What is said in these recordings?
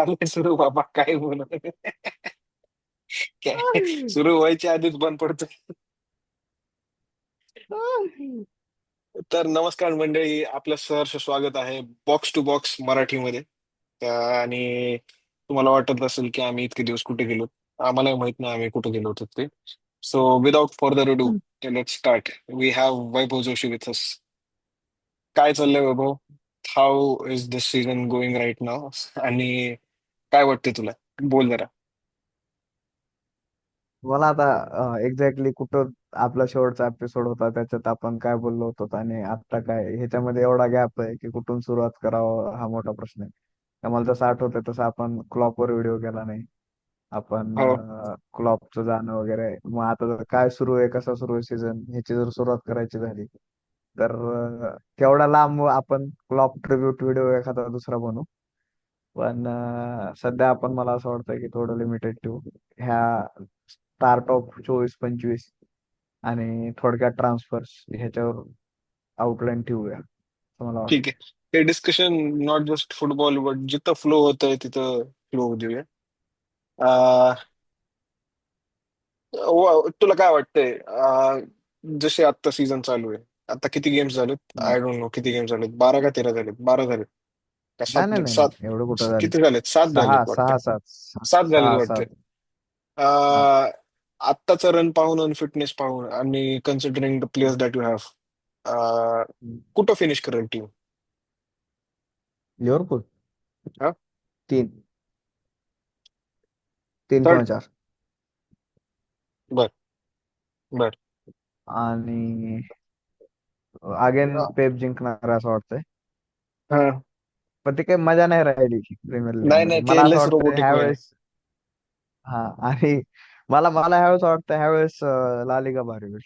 आले सुरू बाबा, काय बोलू. काय सुरू व्हायच्या आधीच बंद पडतो. तर नमस्कार मंडळी, आपलं सहर्ष स्वागत आहे बॉक्स टू बॉक्स मराठीमध्ये. आणि तुम्हाला वाटत असेल की आम्ही इतके दिवस कुठे गेलो. आम्हालाही माहित नाही आम्ही कुठे गेलो होतो ते. So without further do, let start. We have Vaibhav Joshi with us. काय चाललंय Vaibhav? How is this season going right now? आणि काय वाटते तुला? बोल जरा. मला आता एक्झॅक्टली कुठं आपला शेवटचा एपिसोड होता त्याच्यात आपण काय बोललो होतो आणि आता काय ह्याच्यामध्ये एवढा गॅप आहे की कुठून सुरुवात करावं हा मोठा प्रश्न आहे. तर मला जसं आठवतंय तसं आपण क्लॉपवर व्हिडिओ केला नाही. आपण हो. क्लॉपचं जाणं वगैरे मग आता काय सुरू आहे कसा सुरू आहे सीझन ह्याची जर सुरुवात करायची झाली तर तेवढा लांब आपण क्लॉप ट्रिब्यूट व्हिडिओ एखादा दुसरा बनवू. पण सध्या आपण मला असं वाटतं की थोडं लिमिटेड ठेवू ह्या स्टार्ट ऑफ 24-25 आणि थोडक्यात ट्रान्सफर्स ह्याच्यावर आउटलाईन ठेवूया असं मला ठीक वाटतं. आहे. हे discussion not just football, but जिथं फ्लो होतंय तिथं फ्लो होऊ देऊया. तुला काय वाटतंय? जसे आता सीझन चालू आहे, आता किती गेम्स झालेत? हम्म. आय डोंट नो किती गेम्स झालेत, 12 का 13 झालेत? 12 झालेत का नाही सात? नाही नाही सात. नाही एवढं कुठं झालं. किती झालेत? 7 सहा झालेत वाटतं. सहा सात सहा 7 झालेत सहा वाटतं. सात हा. अं, आत्ताचा रन पाहून आणि फिटनेस पाहून आणि considering the players that you have, कुठं फिनिश करेल टीम? लिव्हरपूल हा. 3 3 किंवा थर्ड. 4. बर. बर. आणि अगेन पेप जिंकणार आहे असं वाटतंय. हा. पण ते काही मजा नाही राहिली प्रीमियर लीग नाही मध्ये नाही, ते मला असं लेस वाटतं रोबोटिक ह्या होईल. वेळेस. हा. आणि मला मला ह्यावेळेस वाटतं ह्यावेळेस ला लिगा भारी होईल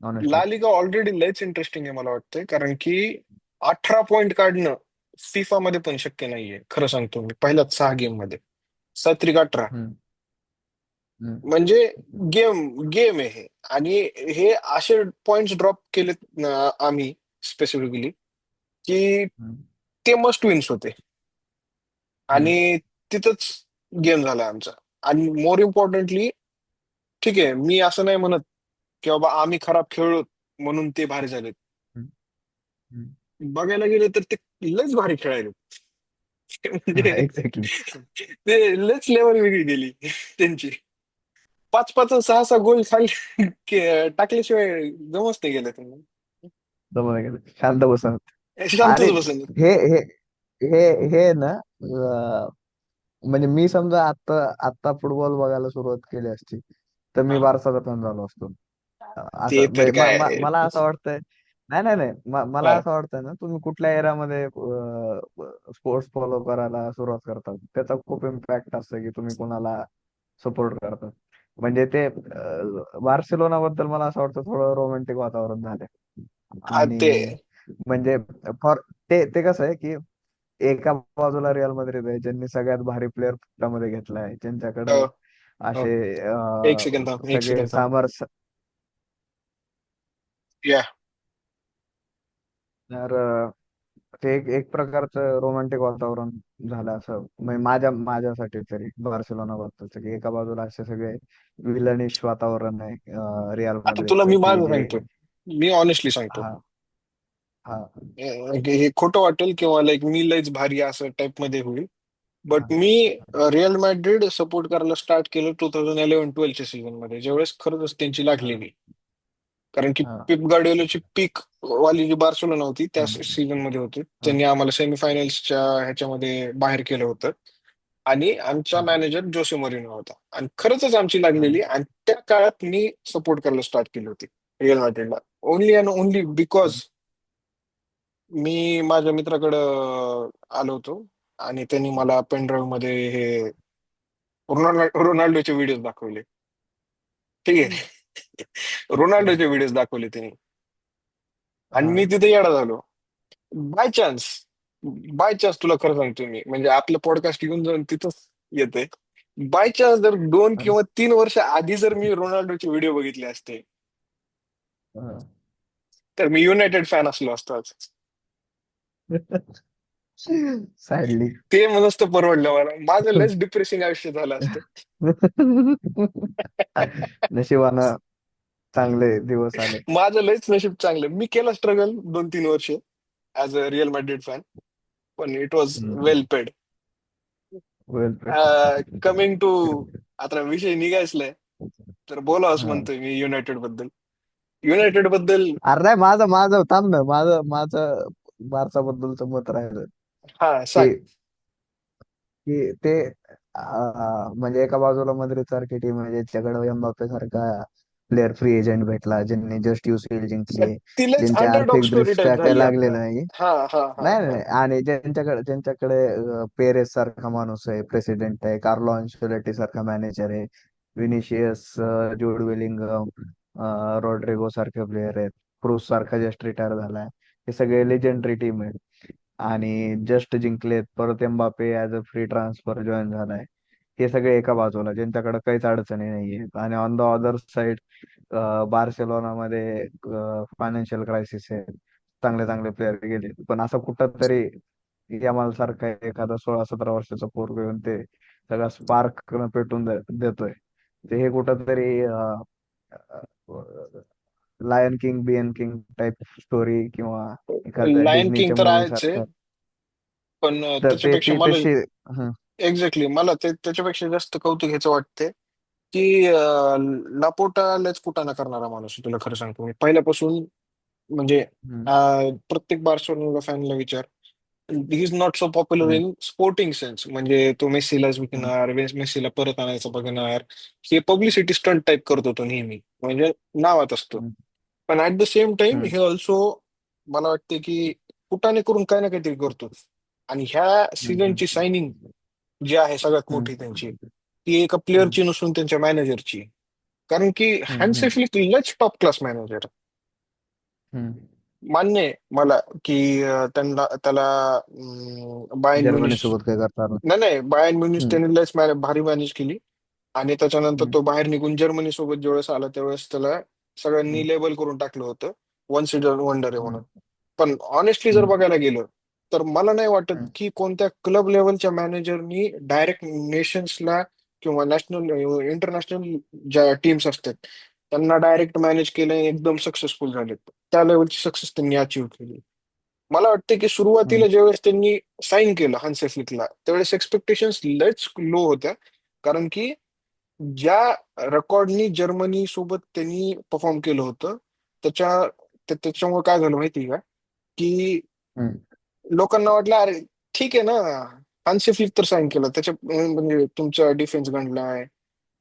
ऑनेस्टली. ला लिगा ऑलरेडी लयच इंटरेस्टिंग आहे मला वाटतंय, कारण की 18 पॉइंट काढणं फिफा मध्ये पण शक्य नाहीये. खरं सांगतो मी, पहिल्याच 6 गेम मध्ये 7 18. हम्म. हम्म. म्हणजे गेम गेम आहे हे. आणि हे असे पॉइंट्स ड्रॉप केलेत आम्ही स्पेसिफिकली, की हम्म. ते मस्ट विन्स होते. हम्म. आणि तिथंच गेम झाला आमचा. आणि मोर इम्पॉर्टंटली, ठीक आहे, मी असं नाही म्हणत की बाबा आम्ही खराब खेळलो म्हणून ते भारी झाले. हम्म. हम्म. बघायला गेलं तर ते लयच भारी खेळायले. म्हणजे एक्झॅक्टली. ते लयच लेवल वेगळी गेली त्यांची. 5 5 आणि 6 6 गोल खाली टाकल्याशिवाय जमच नाही गेलं त्यांना. जमलं गेलं शांत बसा. आणि शांतच बसेल. हे हे हे हे ना म्हणजे मी समजा आता आता फुटबॉल बघायला सुरुवात केली असती तर मी हा. बारसाचा फॅन झालो असतो. ते असं तर म्हणजे काय. मला असं वाटतंय. नाही नाही नाही मला हा. असं वाटतंय ना तुम्ही कुठल्या एरियामध्ये स्पोर्ट्स फॉलो करायला सुरुवात करतात त्याचा खूप इम्पॅक्ट असतं की तुम्ही कोणाला सपोर्ट करतात. म्हणजे ते बार्सिलोना बद्दल मला असं वाटतं थोडं रोमॅन्टिक वातावरण झालंय. ते. आणि म्हणजे फॉर ते कसं आहे की एका बाजूला रिअल माद्रिद आहे ज्यांनी सगळ्यात भारी प्लेअर मध्ये घेतलाय हो. ज्यांच्याकडे हो. असे एक सेकंड थांब, एक सगळे सेकंड थांब. सामर्थ्य. या. तर ते एक प्रकारचं रोमॅन्टिक वातावरण झालं असं म्हणजे माझ्यासाठी तरी बार्सिलोना बद्दलचं की एका बाजूला असे सगळे विलनिश वातावरण आहे रिअल आता तुला माद्रिदचं मी की माझं जे. सांगतो. मी ऑनेस्टली सांगतो. हा. हा. हे खोटं वाटेल किंवा लाईक मी लयच भारी असं टाइप मध्ये होईल. हा. But me real Madrid support करायला स्टार्ट केलं 2011-12च्या सीझन मध्ये, ज्यावेळेस खरंच त्यांची हा. लागलेली. कारण की हा. पिप गार्डिओलाची पीक वाली जी बार्सिलोना होती त्या हा. सीझन मध्ये होती. हा. त्यांनी आम्हाला सेमीफायनल्सच्या ह्याच्यामध्ये बाहेर केलं होतं. आणि आमचा हा. मॅनेजर जोसे मोरिनो होता, आणि खरंच आमची हा. लागलेली. आणि त्या काळात मी सपोर्ट करायला स्टार्ट केली होती रिअल मॅड्रिडला, ओनली अँड ओनली बिकॉज मी माझ्या मित्राकडं आलो होतो. आणि त्यांनी मला पेनड्राईव्ह मध्ये हे रोनाल्डोचे व्हिडिओ दाखवले. ठीक आहे. अच्छा. रोनाल्डोचे व्हिडिओ दाखवले त्यांनी. आणि हा. मी तिथे येडा झालो. बाय चान्स, बाय चान्स तुला खरं सांगतो मी, म्हणजे आपलं पॉडकास्ट घेऊन जाऊन तिथंच येते. बाय चान्स जर 2 किंवा 3 वर्ष आधी जर मी रोनाल्डोचे व्हिडिओ बघितले असते, हा. तर मी युनायटेड फॅन असलो असतो आज. सॅडली. ते नसतं परवडलं मला, माझं लयच डिप्रेसिंग आयुष्य झालं असतं. नशिबानं चांगले दिवस आले. माझं लयच नशीब चांगलं, मी केलं स्ट्रगल 2-3 वर्ष as a real Madrid fan, पण it was well paid. Well. Coming to, आता विषय निघायचलाय तर बोलावंच म्हणतोय मी युनायटेड बद्दल. युनायटेड बद्दल. अरे नाही, माझं माझं थांब ना, माझं माझं बारसा बद्दलचं मत राहिलं हा, की सांग. की ते म्हणजे एका बाजूला मद्रिद सारखी टीम आहे ज्याच्याकडे एम्बाप्पे सारखा प्लेअर फ्री एजंट भेटला, ज्यांनी जस्ट युसीएल जिंकले, तिलाच ज्यांच्या अंडरडॉग आर्थिक स्टोरी टाईप दृष्ट्या काही झाली लागले आता. नाही. हा, हा, हा, नाही नाही हा. नाही. आणि ज्यांच्याकडे पेरेस सारखा माणूस आहे, प्रेसिडेंट आहे, कार्लो अन्चेलोटी सारखा मॅनेजर आहे, विनिशियस, ज्यूड बेलिंगम, रॉड्रिगो सारखे प्लेयर आहेत, क्रूस सारखा जस्ट रिटायर झालाय. हे सगळे लेजेंडरी टीम आहेत. आणि जस्ट जिंकलेत, परत Mbappe as a free transfer join झालाय. हे सगळे एका बाजूला ज्यांच्याकडे काहीच अडचणी नाहीये. आणि ऑन द अदर साइड बार्सेलोनामध्ये फायनान्शियल क्रायसिस आहे. चांगले चांगले प्लेयर गेले, पण असं कुठं तरी यमाल सारखा एखादा 16-17 वर्षाचा पोरग येऊन ते सगळा स्पार्क पेटून देतोय. ते हे कुठं तरी Lion King, bean king type story, किंवा एखाद्या लायन किंग डिझनीच्या तर मूवी आहेच आहे, सारखं. पण तर ते त्याच्यापेक्षा ती मला, तशी. हं, एक्झॅक्टली मला ते त्याच्यापेक्षा जास्त कौतुक ह्याचं वाटतंय की लापोटा लयच कुटाणा करणारा माणूस आहे, तुला खरं सांगतो मी पहिल्यापासून. म्हणजे हं, प्रत्येक बार्सिलोना फॅनला विचार, ही इज नॉट सो पॉप्युलर हं, इन स्पोर्टिंग सेन्स, म्हणजे तो मेस्सीलाच हं, विकणार, मेस्सीला परत आणायचं बघणार, हे पब्लिसिटी स्टंट टाईप करतो तो नेहमी, म्हणजे नावात असतो. हं, पण ऍट द सेम टाइम हं, हे ऑल्सो मला वाटते की कुटाने करून काही ना काहीतरी करतोच. आणि ह्या हं, सीझनची हं, सायनिंग जी आहे सगळ्यात हं, मोठी त्यांची, ती एका हं, प्लेअरची नसून त्यांच्या मॅनेजरची. कारण की हं, हॅन्सी हं, फ्लिक लच टॉप क्लास मॅनेजर. हं. मान्य आहे मला की त्याला बायर्न जर्मनी म्युनिच, सोबत काय करतात. नाही नाही, बायर्न म्युनिच हं, त्यांनी लयच भारी मॅनेज केली. आणि त्याच्यानंतर हं, तो बाहेर निघून जर्मनी सोबत ज्यावेळेस आला त्यावेळेस त्याला हं, सगळ्यांनी लेबल करून टाकलं होतं वन सीडर वंडर आहे म्हणून. हं, पण ऑनेस्टली जर हं, बघायला गेलं तर मला नाही वाटत हं, की कोणत्या क्लब लेवलच्या मॅनेजरनी डायरेक्ट नेशन्सला किंवा नॅशनल इंटरनॅशनल ज्या टीम्स असतात त्यांना डायरेक्ट मॅनेज केलं एकदम सक्सेसफुल झाले, त्या लेवलची सक्सेस त्यांनी अचीव्ह केली. मला वाटतं की हं, सुरुवातीला ज्यावेळेस त्यांनी साईन केलं हान्सी फ्लिकला त्यावेळेस एक्सपेक्टेशन्स लयच लो होत्या. कारण की ज्या रेकॉर्डनी जर्मनी सोबत त्यांनी परफॉर्म केलं होतं, त्याच्या त्याच्यामुळे काय झालं माहिती का, की हं, लोकांना वाटलं अरे ठीक आहे ना, हान्सी फ्लिक तर साईन केलं त्याच्या, म्हणजे तुमचा डिफेन्स गंडला आहे,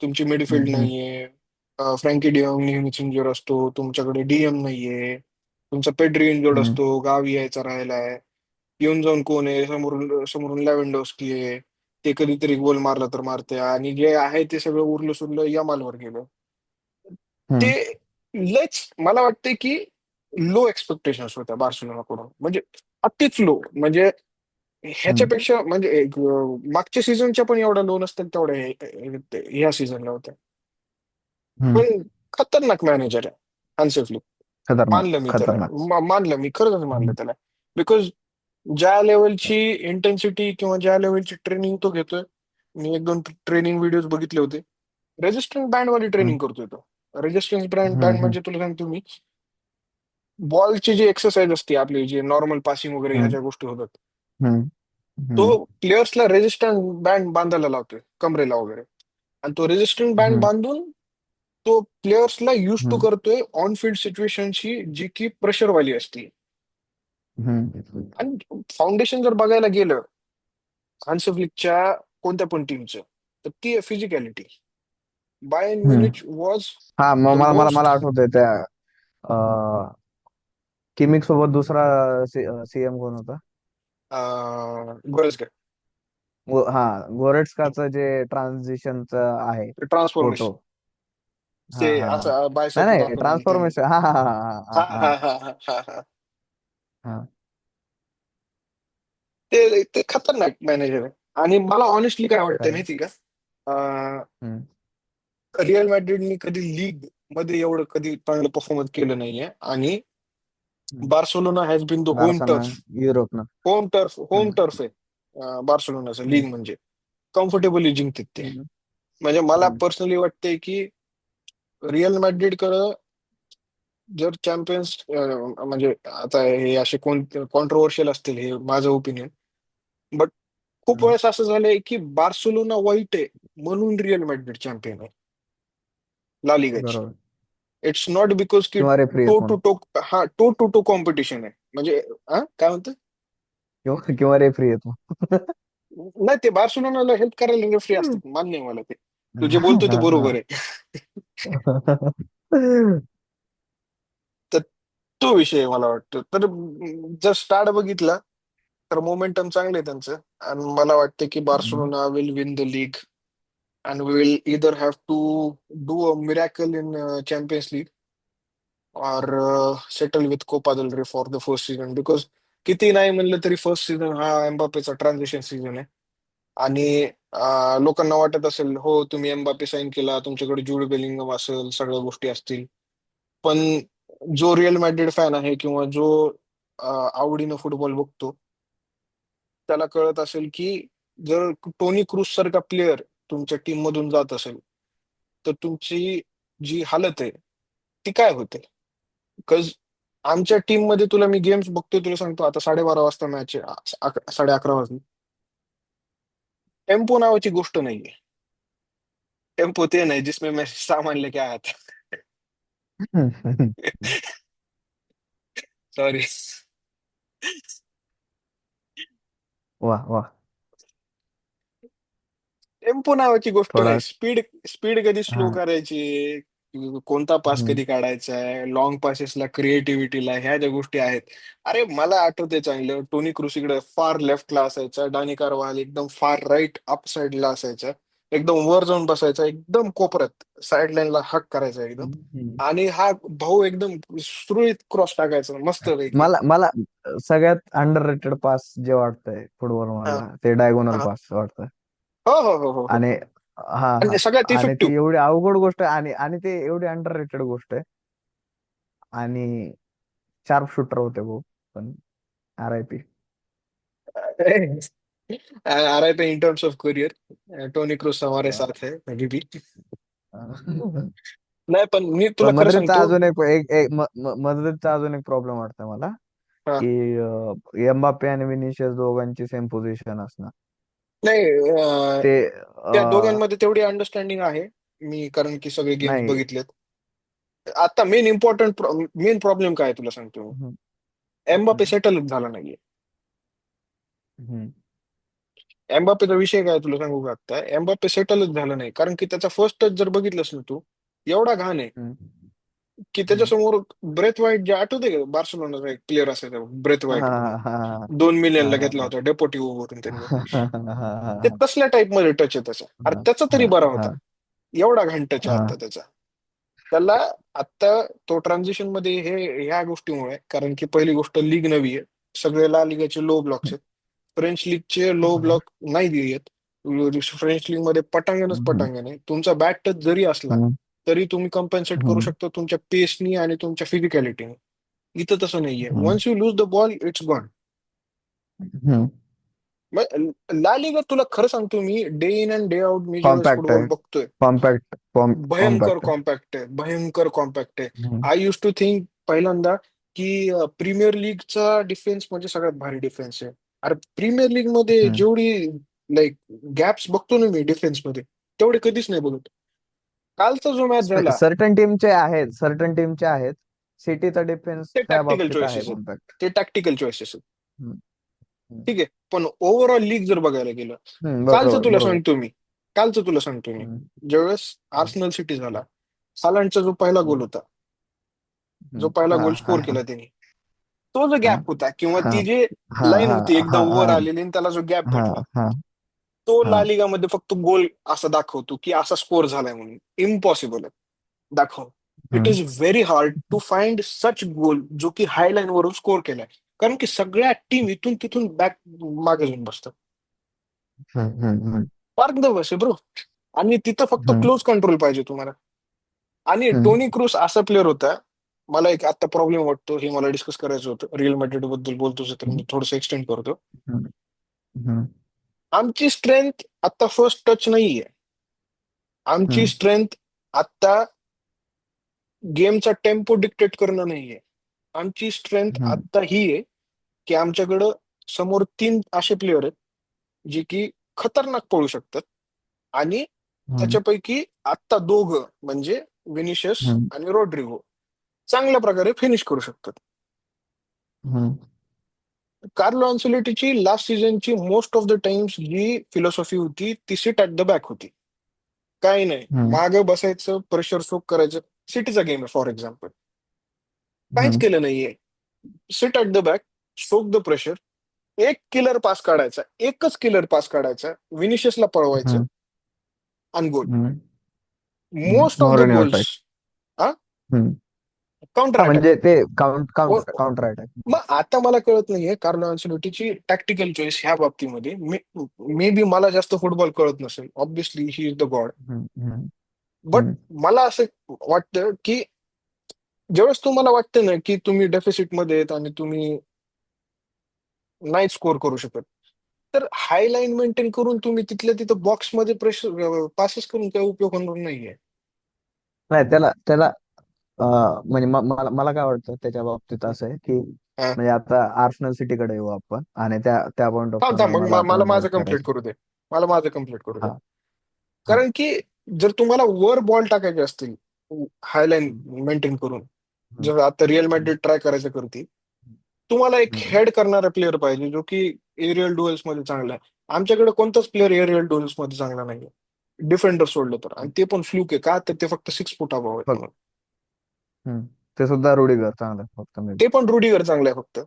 तुमची हं, मिडफिल्ड हं, नाहीये, फ्रँकी डियॉंग नेहमीच इंजर असतो, तुमच्याकडे डीएम नाहीये, तुमचा पेड्री इंजर्ड हं, असतो, गावी यायचा राहिलाय, येऊन जाऊन कोण आहे, समोरून समोरून लेव्हनडॉव्स्की आहे, ते कधीतरी गोल मारला तर मारते, आणि जे आहे ते सगळं उरलं सुरलं यमालवर गेलं. ते हं, लयच मला वाटते की लो एक्सपेक्टेशन्स होत्या बार्सिलोनाकडून, म्हणजे अतिच लो, म्हणजे हं, ह्याच्यापेक्षा म्हणजे मागच्या सीझनच्या पण एवढ्या लो नसतील तेवढ्या ह्या सीझनला होत्या. हं. पण खतरनाक मॅनेजर आहे हान्सी फ्लिक. खतरनाक, मानलं मी त्याला, खतरनाक. मानलं मी, खरंच मानलं हं, त्याला. बिकॉज ज्या लेवलची इंटेन्सिटी किंवा ज्या लेवलची ट्रेनिंग तो घेतोय, मी 1-2 ट्रेनिंग व्हिडिओज बघितले होते. रेजिस्टन्स बँड वाली हं, ट्रेनिंग करतोय तो. रेजिस्टन्स बँड हं, बँड हं, म्हणजे तुला सांगतो मी, बॉलची जी एक्सरसाइज असते आपली, जी नॉर्मल पासिंग वगैरे ह्या हं, ज्या गोष्टी होतात, हं, तो हं, प्लेयर्सला रेजिस्टन्स बँड बांधायला लावतोय कमरेला वगैरे. आणि तो रेजिस्टन्स बँड हं, बांधून तो प्लेयर्सला युज टू हं, करतोय ऑन फील्ड सिच्युएशनशी, जी की प्रेशरवाली असते. हं, आणि फाउंडेशन जर बघायला गेलं हान्सी फ्लिकच्या कोणत्या पण टीमचं, तर ती आहे फिजिकॅलिटी. बायर्न हं. म्युनिच वॉज हा, द मला मला मोस्ट. मला आठवतंय त्या किमिक सोबत दुसरा सीएम कोण होता? गोरेजका. हा, गोरेट्स्काचं जे ट्रान्झिशनचं आहे फोटो. ट्रान्सफॉर्मेशन, हा, ते हा, हा. असं नाही बायसेप नाही, दाखवलेलं त्यांनी. ट्रान्सफॉर्मेशन. हा, हा, हा, हा, हा, हा, हा, हा, हा, हा, हा. हा, ते खतरनाक मॅनेजर आहे. आणि मला ऑनेस्टली काय वाटतंय खरं. माहिती का, हम्म, रिअल मॅड्रिडनी कधी लीग मध्ये एवढं कधी चांगलं परफॉर्मन्स केलं नाहीये. आणि hmm. Barcelona has been the home बार्साना टर्फ. युरोपनं. होम टर्फ आहे बार्सोलोनाचं हम्म. लीग म्हणजे. कम्फर्टेबली जिंकतात ते. हम्म. म्हणजे मला हम्म. पर्सनली वाटतंय की रिअल मॅड्रिडकडं जर चॅम्पियन्स म्हणजे आता हे असे कोण कॉन्ट्रोवर्शियल असतील हे माझं ओपिनियन, बट खूप हम्म. वेळेस असं झालंय की बार्सोलोना वाईट आहे म्हणून रिअल मॅड्रिड चॅम्पियन आहे ला लिगाची. बरोबर. इट्स नॉट बिकॉज की किंवा रेफरी आहेत टो टू म्हणून. टो हा टो टू टो कॉम्पिटिशन आहे म्हणजे. हा काय म्हणतं. किंवा रेफरी आहेत म्हणून. नाही ते बार्सिलोनाला हेल्प करायला रेफरी असतात, मान्य आहे मला ते. तू जे बोलतो ते बरोबर आहे. तर तो विषय आहे मला वाटतं. तर जर स्टार्ट बघितला तर मोमेंटम चांगलं आहे त्यांचं. आणि मला वाटतं की Barcelona will win the league and we will either have to do a miracle in Champions League or settle with Copa del Rey for the first season. Because किती नाही म्हणलं तरी फर्स्ट सीझन हा एम्बापेचा ट्रान्झिशन सीझन आहे. आणि लोकांना वाटत असेल हो तुम्ही एम्बापे साईन केला तुमच्याकडे जूड बेलिंगम असेल सगळ्या गोष्टी असतील. पण जो रिअल मॅड्रिड फॅन आहे किंवा जो आवडीनं फुटबॉल बघतो त्याला कळत असेल की जर टोनी क्रूस सारखा प्लेअर तुमच्या टीम मधून जात असेल तर तुमची जी हालत आहे ती काय होते. बिकॉज आमच्या टीम मध्ये तुला मी गेम्स बघतोय तुला सांगतो आता 12:30 वाजता मॅच आहे 11:30 वाजता. टेम्पो नावाची गोष्ट नाहीये. टेम्पो ते नाही जिसमें मैं सामान लेके आया था. सॉरी. वाह वाह. टेम्पो नावाची गोष्ट थोडा. नाही. स्पीड स्पीड कधी स्लो हा. करायची, कोणता पास हम्म. कधी काढायचा आहे, लॉंग पासेसला क्रिएटिव्हिटीला ह्या ज्या गोष्टी आहेत. अरे मला आठवते चांगलं टोनी क्रूस इकडे फार लेफ्टला असायचा, डानी कारवाल एकदम फार राईट अप साइडला असायचा, एकदम वर जाऊन बसायचा एकदम कोपऱ्यात साईड लाईनला हक करायचा एकदम. हम्म. आणि हा भाऊ एकदम सुरळीत क्रॉस टाकायचा मस्त पैकी. मला मला सगळ्यात अंडर रेटेड पास जे वाटतंय फुटबॉल हा मधला ते डायगोनल हा पास वाटतं. हो हो हो हो हो. आणि हा हा. आणि सगळ्यात आणि ती इफेक्टिव्ह. एवढी अवघड गोष्ट आहे आणि आणि ते एवढी अंडर रेटेड गोष्ट आहे. आणि शार्प शूटर होते भाऊ. पण R I P. RIP in terms of career Toni Kroos हमारे साथ है अभी भी. नाही पण मी तुला पण खरं मद्रिदचा सांगतो. अजून मद्रिदचा अजून एक प्रॉब्लेम वाटतं मला हा. की एम्बाप्पे आणि विनिशियस दोघांची सेम पोझिशन असणार. नाही ते त्या दोघांमध्ये तेवढी अंडरस्टँडिंग आहे. मी कारण की सगळे गेम्स नाही. बघितलेत. आता मेन प्रॉब्लेम काय आहे तुला सांगतो मी. हम्म. एम्बापे हम्म. सेटलच झाला नाहीये. हम्म. एम्बापेचा विषय काय तुला सांगू का आता एम्बापे सेटलच झाला नाही कारण की त्याचा फर्स्ट टच जर बघितलंस ना तू एवढा घाण आहे हम्म. की हम्म. त्याच्यासमोर ब्रेथ वाईट जे आठवते का बार्सिलोनाचा एक प्लेअर असायचा ब्रेथ हा वाईट म्हणून. हा 2 मिलियनला घेतला हा होता डेपोटिव्हो वरून त्यांनी. ते हा तसल्या टाईप मध्ये टच आहे त्याचा. अरे त्याचा तरी बरा हा होता. एवढा घाण टच आहे हा आता त्याचा. त्याला आता तो ट्रान्झिशन मध्ये ह्या गोष्टीमुळे कारण की पहिली गोष्ट लीग नवी आहे. सगळे ला लिगाचे लो ब्लॉक्स आहेत. फ्रेंच लीगचे लो ब्लॉक नाही येत. फ्रेंच लीग मध्ये पटांगणच पटांगण आहे. तुमचा बॅट टच जरी असला तरी तुम्ही कम्पेन्सेट करू शकता तुमच्या पेसनी आणि तुमच्या फिजिकॅलिटीने. इथं तसं नाहीये. Once you lose the ball it's gone. मग ला लिगा तुला खरं सांगतो मी day in and day out मी ज्यावेळेस कॉम्पॅक्ट फुटबॉल आहे. बघतोय कॉम्पॅक्ट. भयंकर कॉम्पॅक्ट आहे. कॉम्पॅक्ट आहे. भयंकर कॉम्पॅक्ट आहे. हम्म. आय युज टू थिंक पहिल्यांदा की प्रीमियर लीगचा डिफेन्स म्हणजे सगळ्यात भारी डिफेन्स आहे. अरे प्रीमियर लीग मध्ये हम्म. जेवढी लाईक गॅप्स बघतो ना मी डिफेन्स मध्ये तेवढे कधीच नाही बघत. कालचा जो मॅच झाला सर्टन टीमचे आहेत. सिटीचा डिफेन्स ते त्या टॅक्टिकल बाबतीत आहे चॉईसेस आहेत. कॉम्पॅक्ट. ते टॅक्टिकल चॉईसेस आहेत. ठीक आहे. पण ओव्हरऑल लीग जर बघायला गेलं कालचं बरोबर तुला बरोबर. सांगतो मी कालचं तुला सांगतो मी हम्म. ज्यावेळेस आर्सेनल सिटी झाला हालांडचा जो पहिला गोल हम्म. होता जो पहिला हा गोल हा स्कोर केला त्यांनी तो जो हा गॅप होता किंवा हा ती जी हा लाईन हा होती हा एकदम वर हा आलेली आणि त्याला जो गॅप हा पडला हा तो हा ला लिगामध्ये फक्त गोल असा दाखवतो की असा स्कोर झालाय म्हणून. इम्पॉसिबल आहे दाखव. It hmm. Is very hard to find such goal जो की हाय लाईन वरून स्कोर केलाय. कारण की सगळ्या टीम इथून तिथून बॅक मागे जाऊन बसतात. हम्म. Park the bus bro. आणि तिथं फक्त हम्म. क्लोज कंट्रोल पाहिजे तुम्हाला. आणि हम्म. टोनी क्रूस असा प्लेअर होता मला एक आता प्रॉब्लेम वाटतो, हे मला डिस्कस करायचं होतं. रिअल मॅड्रिड बद्दल बोलतोच तर हम्म, मी थोडंसं एक्सटेंड करतो. हम्म, हम्म, आमची स्ट्रेंथ आता फर्स्ट टच नाहीये. आमची हम्म, स्ट्रेंथ आता गेमचा टेम्पो डिक्टेट करणं नाहीये. आमची स्ट्रेंथ हम्म, आता ही आहे की आमच्याकडं समोर तीन असे प्लेयर आहेत जे की खतरनाक पळू शकतात. आणि हम्म, त्याच्यापैकी आत्ता दोघं म्हणजे विनिशियस हम्म, आणि रोड्रिगो चांगल्या प्रकारे फिनिश करू शकतात. हम्म, कार्लो अँcelotti लास्ट सीझनची मोस्ट ऑफ द टाइम्स जी फिलॉसॉफी होती ती सिट ॲट द बॅक होती. काही नाही, हम्म, मागे बसायचं, प्रेशर सोक करायचं. सिटीचा गेम आहे फॉर एक्झाम्पल, काहीच हम्म, केलं नाहीये. Sit at the back, soak the pressure. एक किलर पास काढायचा, एकच किलर पास काढायचा, विनिशियसला पळवायचं हम्म, आणि गोल. हम्म, most of the Mourinho goals type. हा हम्म. काउंटर हा अटॅक. म्हणजे ते काउंटर अटॅक. मग आता मला कळत नाहीये कार्लो अँcelotti टॅक्टिकल चॉईस ह्या बाबतीमध्ये. मे बी मला जास्त फुटबॉल कळत नसेल, obviously he is the God. हम्म, हम्म, बट हम्म, मला असं वाटतं की ज्यावेळेस तुम्हाला वाटतं ना की तुम्ही डेफिसिट मध्ये आहेत आणि तुम्ही नाही स्कोर करू शकत, तर हाय लाईन मेंटेन करून तुम्ही तिथल्या तिथं बॉक्समध्ये प्रेशर पासेस करून काही उपयोग होणार नाहीये. नाही त्याला त्याला म्हणजे मला मला काय वाटतं त्याच्या बाबतीत असं आहे की हा म्हणजे आता आर्सेनल सिटीकडे येऊ आपण आणि त्या पॉईंट ऑफ थांब थांब, व्ह्यू मग मला आता मला ऍड माझं कंप्लीट करायचं. करू दे. मला माझं कंप्लीट करू दे. हा, हा. कारण की जर तुम्हाला वर बॉल टाकायचे असतील हायलाईन हम्म, मेंटेन करून, हम्म, जर आता रिअल हम्म, मॅड्रिड ट्राय करायचं करते, तुम्हाला एक हम्म, हेड करणारा प्लेअर पाहिजे जो की एरियल डुएल्स मध्ये चांगला आहे. आमच्याकडे कोणताच प्लेअर एरियल डुएल्स मध्ये चांगला नाही. डिफेंडर सोडलं तर, आणि ते पण फ्लूक आहे का, तर ते फक्त 6 फूट अभाव आहेत फक्त म्हणून. हम्म. ते सुद्धा रुडीगर चांगलं आहे, फक्त मी. ते पण रुडीगर चांगलं आहे फक्त. हम्म,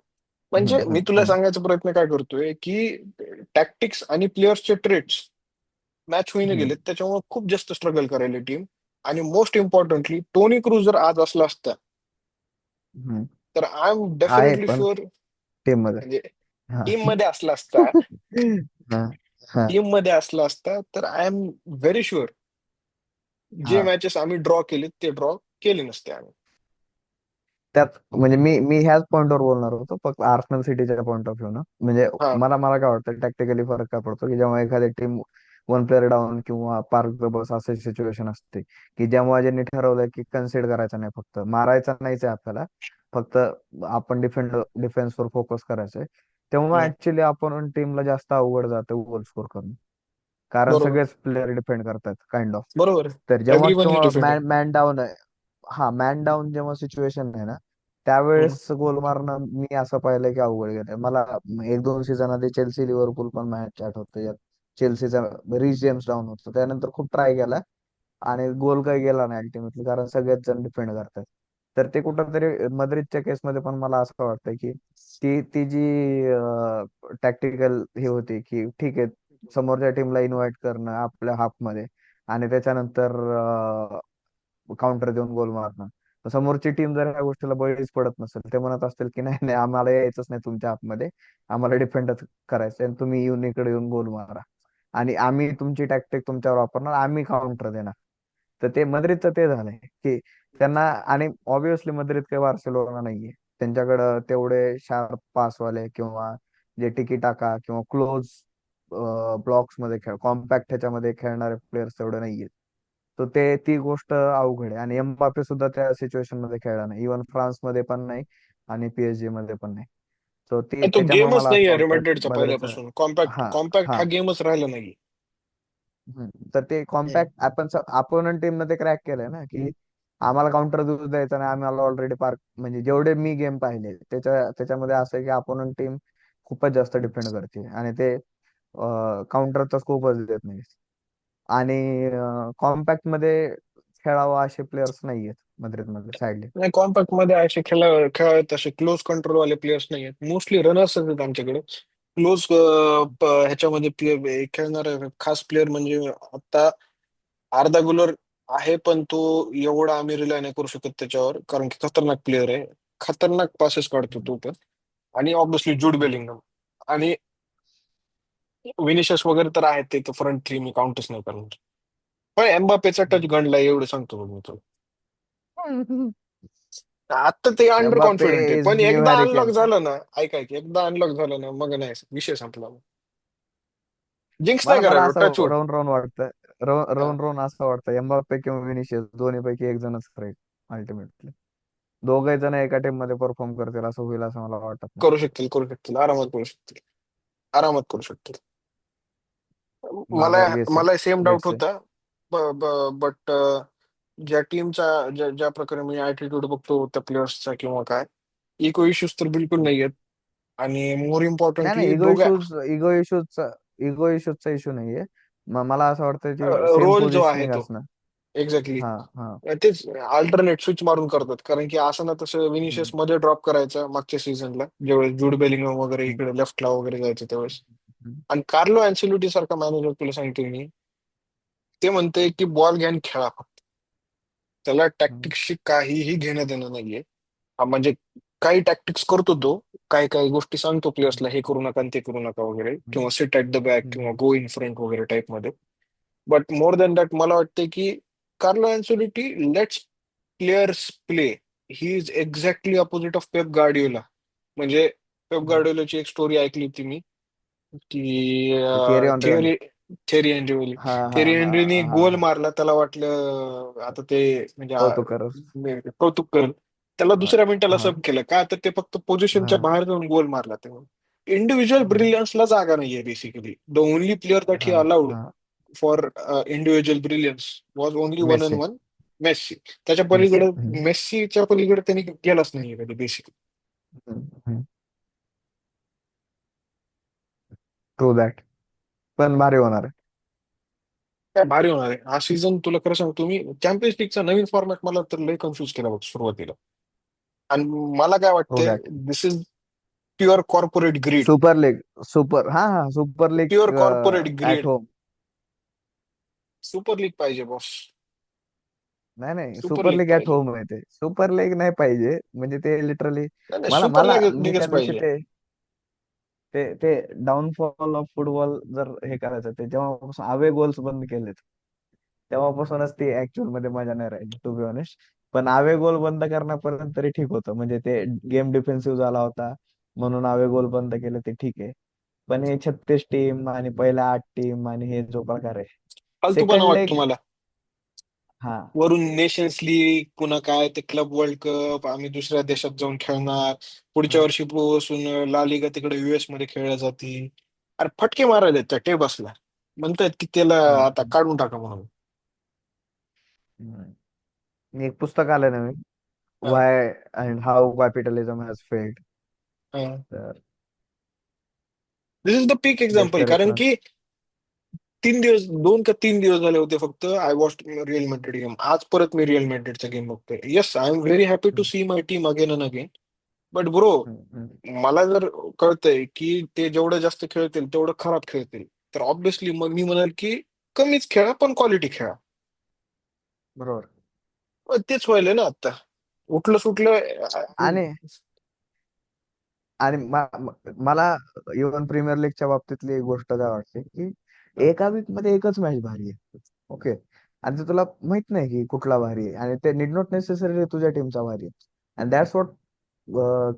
म्हणजे मी हम्म, तुला हम्म, सांगायचा प्रयत्न काय करतोय की टॅक्टिक्स आणि प्लेयर्सचे ट्रेट्स मॅच होईने हम्म, गेलेत, त्याच्यामुळे खूप जास्त स्ट्रगल करायला टीम. आणि मोस्ट इम्पॉर्टंटली टोनी क्रूज जर आज असला असता, हम्म. तर आय एम आहे डेफिनेटली पण शुअर, टीम मध्ये. म्हणजे हा. टीम मध्ये असला असता, हा, हा, टीम मध्ये असला असता तर आय एम व्हेरी शुअर जे हा. मॅचेस आम्ही ड्रॉ केले ते ड्रॉ केले नसते आम्ही. त्यात म्हणजे मी ह्याच पॉईंटवर बोलणार होतो, फक्त आर्सेनल सिटीच्या पॉईंट ऑफ व्ह्यू ना. म्हणजे हा मला काय वाटतं टॅक्टिकली फरक काय पडतो की जेव्हा एखादी टीम वन प्लेअर डाऊन किंवा पार्क द बस असे सिच्युएशन असते की जेव्हा ज्यांनी ठरवलंय की कन्सिड करायचं नाही, फक्त मारायचं नाहीच आहे आपल्याला, फक्त आपण डिफेन्सवर फोकस करायचंय, तेव्हा हम्म, ऍक्च्युली आपण टीमला जास्त अवघड जातं गोल स्कोर करणं. कारण बरोबर सगळेच प्लेअर डिपेंड करतात काइंड ऑफ. बरोबर. तर जेव्हा एव्हरी वन इज किंवा डिफेंडिंग. मॅन डाऊन आहे, हा मॅन डाऊन जेव्हा सिच्युएशन आहे ना, त्यावेळेस गोल मारणं मी असं पाहिलंय की अवघड गेलंय मला. एक दोन सीझन आधी चेल्सी लिव्हरपूल पण मॅच आठवते, यात चेल्सीचा रिस जेम्स डाऊन होतो, त्यानंतर खूप ट्राय केला आणि गोल काही गेला नाही अल्टिमेटली, कारण सगळेच जण डिफेंड करतात. तर ते कुठंतरी मद्रिदच्या केसमध्ये पण मला असं वाटतं की ती ती जी टॅक्टिकल हे होती की ठीक आहे, समोरच्या टीमला इन्व्हाइट करणं आपल्या हाफमध्ये आणि त्याच्यानंतर काउंटर देऊन गोल मारणं. तर समोरची टीम जर ह्या गोष्टीला बळीच पडत नसेल, ते म्हणत असतील की नाही नाही आम्हाला यायचंच नाही तुमच्या हाफमध्ये, आम्हाला डिफेंडच करायचं आणि तुम्ही येऊन इकडे येऊन गोल मारा आणि आम्ही तुमची टॅक्टिक तुमच्यावर वापरणार, आम्ही काउंटर देणार. तर ते मद्रिदचं ते झालंय की त्यांना, आणि ऑब्विसली मद्रिद काही बार्सेलोना नाहीये, त्यांच्याकडं तेवढे शार्प पासवाले किंवा जे टिकी टाका किंवा क्लोज ब्लॉक्स मध्ये खेळ कॉम्पॅक्ट ह्याच्यामध्ये खेळणारे प्लेयर्स तेवढे नाहीये. तर ती गोष्ट अवघड आहे आणि एम्बापे सुद्धा त्या सिच्युएशन मध्ये खेळला नाही, इव्हन फ्रान्स मध्ये पण नाही आणि PSG मध्ये पण नाही. सो ती तो त्याच्यामुळे गेमच मला नाही असं आहे वाटतं मॅड्रिडचा मद्रिदचं. पहिल्यापासून. कॉम्पॅक्ट हा, कॉम्पॅक्ट हा. हा गेमच राहिला नाही. तर ते कॉम्पॅक्ट आपण अपोनंट टीम ते क्रॅक केलंय ना की आम्हाला काउंटर देऊ द्यायचं नाही, आम्हाला ऑलरेडी पार्क म्हणजे जेवढे मी गेम पाहिले त्याच्यामध्ये असं आहे की अपोनंट टीम खूपच जास्त डिपेंड करते आणि ते काउंटरचा स्कोपच देत नाही. आणि कॉम्पॅक्ट मध्ये खेळावं असे प्लेयर्स नाहीयेत मद्रिद मध्ये साईडले. नाही, कॉम्पॅक्ट मध्ये असे खेळायत असे क्लोज कंट्रोल वाले प्लेयर्स नाही आहेत. मोस्टली रनर्स आहेत आमच्याकडे. क्लोज ह्याच्यामध्ये खेळणारे खास प्लेअर म्हणजे आता अर्धा गुलर आहे, पण तो एवढा आम्ही रिलाय नाही करू शकत त्याच्यावर, कारण की खतरनाक प्लेअर आहे. खतरनाक पासेस काढतो तो पण. आणि ऑब्विसली जूड बेलिंगम आणि विनिशियस वगैरे तर आहेत, ते तर फ्रंट थ्री मी काउंटच नाही करणार. पण एम्बापेचा टच गणला एवढं सांगतो बघ मी तुला. आता ते अंडर एम्बाप्पे कॉन्फिडंट आहे, इज पण न्यू एकदा हॅरी अनलॉक केन. झालं ना, ऐका की एकदा अनलॉक झालं ना, मग नाही विषय संपला. जिंक्स नाही मला मला करायचं असं टचवूड. राऊंड राऊंड वाटतं, राऊंड राऊंड असं वाटतं एम्बाप्पे किंवा विनिशियस दोन्ही पैकी एक जणच राहील अल्टिमेटली. दोघे जण एका टीम मध्ये परफॉर्म करतील असं होईल असं मला वाटत नाही. करू शकतील, आरामात करू शकतील, आरामात करू शकतील. मला माझा गेस आहे. मला सेम डाऊट लेट्स से. होता. बट ज्या टीमचा, ज्या प्रकारे मी ऍटिट्यूड बघतो त्या प्लेयर्सचा किंवा काय, इको इश्यूज तर बिलकुल नाही आहेत. आणि मोर नाही नाही, इम्पॉर्टंटली दोघं इगो इश्यूजचा इश्यू नाहीये. मला असं वाटतं की सेम रोल जो आहे पोझिशनिंग तो असणं. एक्झॅक्टली हा हा. तेच अल्टरनेट स्विच मारून करतात. कारण की असं ना तसं विनिशियस हम्म, मध्ये ड्रॉप करायचं मागच्या सीझनला, ज्यावेळेस जुड बेलिंगम वगैरे हम्म, इकडे लेफ्टला वगैरे जायचं त्यावेळेस. हम्म, आणि कार्लो अँसेलोटी सारखा मॅनेजर तुला सांगतोय मी, ते म्हणते की बॉल घ्या आणि खेळा फक्त. त्याला हम्म, टॅक्टिक्सशी काहीही घेणं देणं नाहीये. हा म्हणजे काही टॅक्टिक्स करतो तो, काही काही गोष्टी सांगतो हम्म, प्लेयर्सला, हे करू नका आणि ते करू नका वगैरे, हम्म, किंवा सिट ऍट द बॅक किंवा हम्म, गो इन फ्रंट वगैरे टाईप मध्ये. बट मोर दॅन दॅट मला वाटतं की Carlo Ancelotti lets players play. He is exactly opposite of Pep Guardiola. म्हणजे पेप हम्म. गार्डियोलाची एक स्टोरी ऐकली होती मी, की theory on real. Theory Thierry Henry हा हा थेरी हा हेनरीनी हा गोल हा. मारला, त्याला वाटलं आता ते म्हणजे कौतुक कर. कौतुक करेल. त्याला हा दुसऱ्या मिनिटाला हा सब केलं का, तर ते फक्त पोझिशनच्या हा बाहेर जाऊन गोल मारला तेव्हा. इंडिव्हिज्युअल हा ब्रिलियन्सला जागा नाहीये basically. The only player that he हा अलाउड हा. For individual brilliance was only one and Messi. One, Messi. त्याच्या मेस्सी. पलीकडे, मेस्सीच्या पलीकडे त्यांनी गेलाच नाही कधी बेसिकली. True that. पण भारी होणार आहे. काय भारी होणार आहे हा सीझन. तुला खरं सांगतो मी, चॅम्पियन्स लीगचा नवीन फॉर्मॅट मला तर लय कन्फ्युज केला बघ सुरुवातीला. आणि मला काय ट्रू वाटतंय, that. This is pure corporate greed. Super league. हा हा, super league pure corporate at greed. Home. Super league पाहिजे बॉस. नाही नाही, super super league league at पाहिजे. होम आहे ते. सुपर लीग नाही पाहिजे म्हणजे ते लिटरली. नाही नाही, मला सुपर मला लीग मी त्या लीगच दिवशी पाहिजे. ते ते ते डाऊनफॉल ऑफ फुटबॉल जर हे करायचं ते जेव्हापासून अवे गोल्स बंद केलेत तेव्हापासूनच ती ऍक्च्युअल मध्ये मजा नाही राहिली टू बी ऑनेस्ट. पण अवे गोल बंद करण्यापर्यंत तरी ठीक होतं, म्हणजे ते गेम डिफेन्सिव्ह झाला होता म्हणून अवे गोल बंद केले ते ठीक आहे. पण हे 36 टीम आणि पहिल्या 8 टीम आणि हे जो प्रकार आहे फालतूपणा सेकंड वाटतो लेग. मला. हा. वरून नेशन्स लीग पुन्हा काय ते क्लब वर्ल्ड कप, आम्ही दुसऱ्या देशात जाऊन खेळणार. पुढच्या हा. वर्षीपासून ला लिगा तिकडे युएस मध्ये खेळल्या जातील. अरे फटके मारायला त्या टेबसला, म्हणतायत की त्याला आता हम्म. काढून टाका म्हणून. हम्म. एक पुस्तक आलं नवीन, हा, why and how capitalism has failed. हा. तर this is the peak best example. कारण रेफरन्स. की 3 दिवस, 2 का 3 दिवस झाले होते फक्त, I watch Real Madrid game. आज परत मी रिअल मॅड्रिडचा गेम बघतोय. Yes, I am very happy to see my team again and again. But bro, मला जर कळतंय की ते जेवढं जास्त खेळतील तेवढं खराब खेळतील, तर ऑब्व्हियसली मग मी म्हणाल की कमीच खेळा पण क्वालिटी खेळा. बरोबर. मग तेच व्हायलंय ना आता. उठलं सुटलं आणि आणि मला इव्हन प्रीमियर लीगच्या बाबतीतली एक गोष्ट काय वाटते की एका वीक मध्ये एकच मॅच भारी आहे. ओके. आणि ते तुला माहित नाही की कुठला भारी आहे आणि ते नीड नॉट नेसेसरी तुझ्या टीमचा भारी आहे. And that's what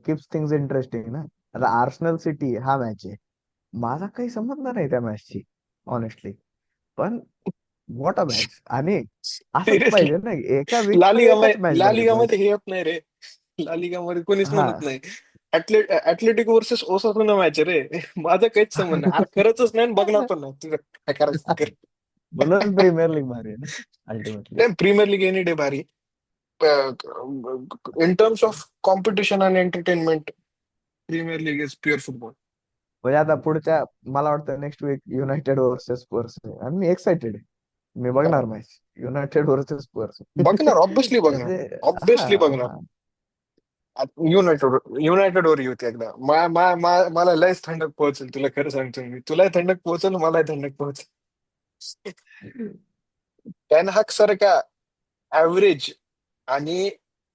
keeps things interesting ना. आता आर्सेनल सिटी हा मॅच आहे. माझा काही संबंध नाही त्या मॅचची ऑनेस्टली. पण व्हॉट अ मॅच. आणि असंच सिरियसली. पाहिजे ना, एका वीक मध्ये एकच मॅच ला झाली लिगा मध्ये पाहिजे. हे येत नाही रे. ला लिगा मध्ये कोणीच हा. म्हणत नाही. ऍटलेटिको वर्सेस ओसासुना मॅच आहे रे. माझं काहीच संबंध नाही. अरे करतच नाही आणि बघणार पण नाही. तुझं काय करायचं ते कर. म्हणून प्रीमियर लीग भारी आहे ना अल्टिमेटली. नाही, प्रीमियर लीग एनी डे भारी. इन टर्म्स ऑफ कॉम्पिटिशन आणि entertainment, Premier League is pure football. म्हणजे आता पुढच्या मला वाटतं next week United versus Spurs आहे आणि मी एक्साइटेड आहे. मी बघणार मॅच युनायटेड वर्सेस स्पर्स. बघणार, ऑब्विसली बघणार. म्हणजे हा ऑब्विसली बघणार. हा. युनायटेड वर येऊते एकदा. मला लयच थंडक पोहोचेल, तुला खरं सांगतो मी. तुला थंडक पोहोचेल, मला थंडक पोहोचेल. टेन हाग सारखा ऍव्हरेज, आणि